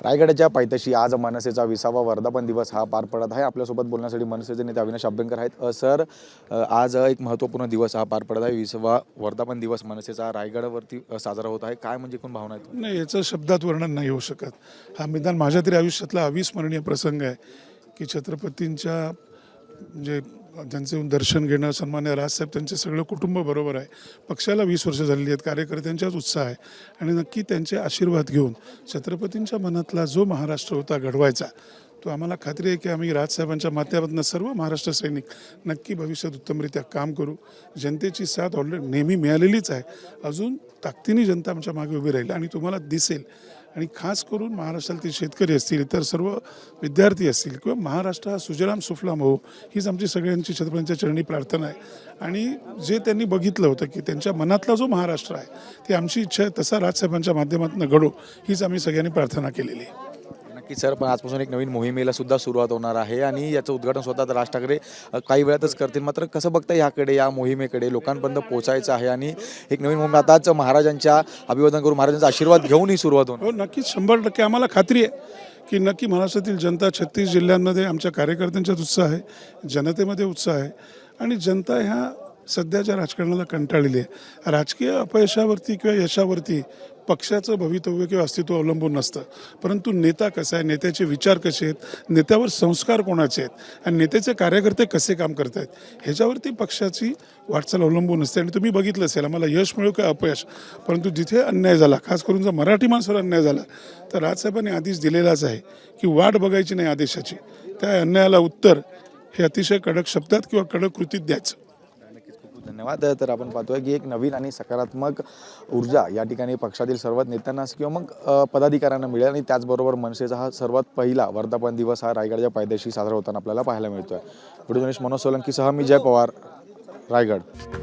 रायगडच्या पायथ्याशी आज मनसेचा 20वा वर्धापन दिवस हा पार पडत आहे। आपल्यासोबत बोलण्यासाठी मनसेचे नेते अविनाश अभ्यंकर आहेत। सर, आज एक महत्त्वपूर्ण दिवस हा पार पडत आहे। 20वा वर्धापन दिवस मनसेचा रायगडवरती साजरा होत आहे। काय म्हणजे कोण भावना आहेत? नाही, याचं शब्दात वर्णन नाही होऊ शकत। हा निदान माझ्या तरी आयुष्यातला अविस्मरणीय प्रसंग आहे की छत्रपतींच्या म्हणजे त्यांचे दर्शन घेणं, सन्मान्य राजसाहेब त्यांचे सगळं कुटुंब बरोबर आहे। पक्षाला 20 वर्ष झालेली आहेत, कार्यकर्त्यांचाच उत्साह आहे आणि नक्की त्यांचे आशीर्वाद घेऊन छत्रपतींच्या मनातला जो महाराष्ट्र होता घडवायचा, तो आम्हाला खात्री आहे की आम्ही राजसाहेबांच्या माध्यमातून सर्व महाराष्ट्र सैनिक नक्की भविष्यात उत्तमरित्या काम करू। जनतेची साथ ऑलरेडी नेहमी मिळालेलीच आहे, अजून ताकदीने जनता आमच्या मागे उभी राहील आणि तुम्हाला दिसेल। आणि खास करून महाराष्ट्रातील शेतकरी असतील, इतर सर्व विद्यार्थी असतील किंवा महाराष्ट्र हा सुजलाम सुफलाम हो, हीच आमची सगळ्यांची छत्रपतींच्या चरणी प्रार्थना आहे। आणि जे त्यांनी बघितलं होतं की त्यांच्या मनातला जो महाराष्ट्र आहे, ती आमची इच्छा आहे तसा राजसाहेबांच्या माध्यमातून घडो, हीच आम्ही सगळ्यांनी प्रार्थना केलेली आहे। नक्की सर, पण आजपासून एक नवीन मोहिमेला सुद्धा सुरुवात होणार आहे आणि याचं उद्घाटन स्वतः राज ठाकरे काही वेळातच करतील। मात्र कसं बघता याकडे, या मोहिमेकडे लोकांपर्यंत पोहोचायचं आहे आणि एक नवीन मोहीम आताच महाराजांच्या अभिवादन करून महाराजांचा आशीर्वाद घेऊन ही सुरुवात होणार? हो, नक्कीच 100% आम्हाला खात्री आहे की नक्की महाराष्ट्रातील जनता 36 जिल्ह्यांमध्ये आमच्या कार्यकर्त्यांच्याच उत्साह आहे, जनतेमध्ये उत्साह आहे आणि जनता ह्या सध्याच्या राजकारणाला कंटाळलेली आहे। राजकीय अपयशावरती किंवा यशावरती पक्षाचं भवितव्य किंवा अस्तित्व अवलंबून नसतं, परंतु नेता कसा आहे, नेत्याचे विचार कसे आहेत, नेत्यावर संस्कार कोणाचे आहेत आणि नेत्याचे कार्यकर्ते कसे काम करत आहेत, ह्याच्यावरती पक्षाची वाटचाल अवलंबून असते। आणि तुम्ही बघितलं असेल, आम्हाला यश मिळो किंवा अपयश, परंतु जिथे अन्याय झाला, खास करून जर मराठी माणसावर अन्याय झाला, तर राजसाहेबांनी आदेश दिलेलाच आहे की वाट बघायची नाही आदेशाची, त्या अन्यायाला उत्तर हे अतिशय कडक शब्दात किंवा कडक कृतीत द्यायचं। धन्यवाद। तर आपण पाहतोय की एक नवीन आणि सकारात्मक ऊर्जा या ठिकाणी पक्षातील सर्वच नेत्यांना किंवा मग पदाधिकाऱ्यांना मिळेल आणि त्याचबरोबर मनसेचा हा सर्वात पहिला वर्धापन दिवस हा रायगडच्या पायथ्याशी साजरा होताना आपल्याला पाहायला मिळतोय। व्हिडिओ जर्नलिस्ट मनोज सोलंकीसह मी जय पवार, रायगड।